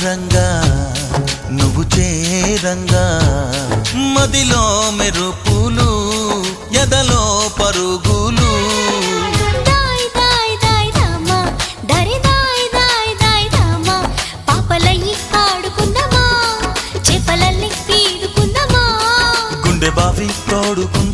రంగా నువ్వు చేరంగా మదిలో మెరుపులు ఎదలో పరుగులు దాయ్ దాయ్ దాయ్ రామా దరి దాయ్ దాయ్ దాయ్ రామా పాపలయ్యి ఆడుకుందామా చేపలల్లి పీడుకుందామా గుండె బావి తోడుకుందామా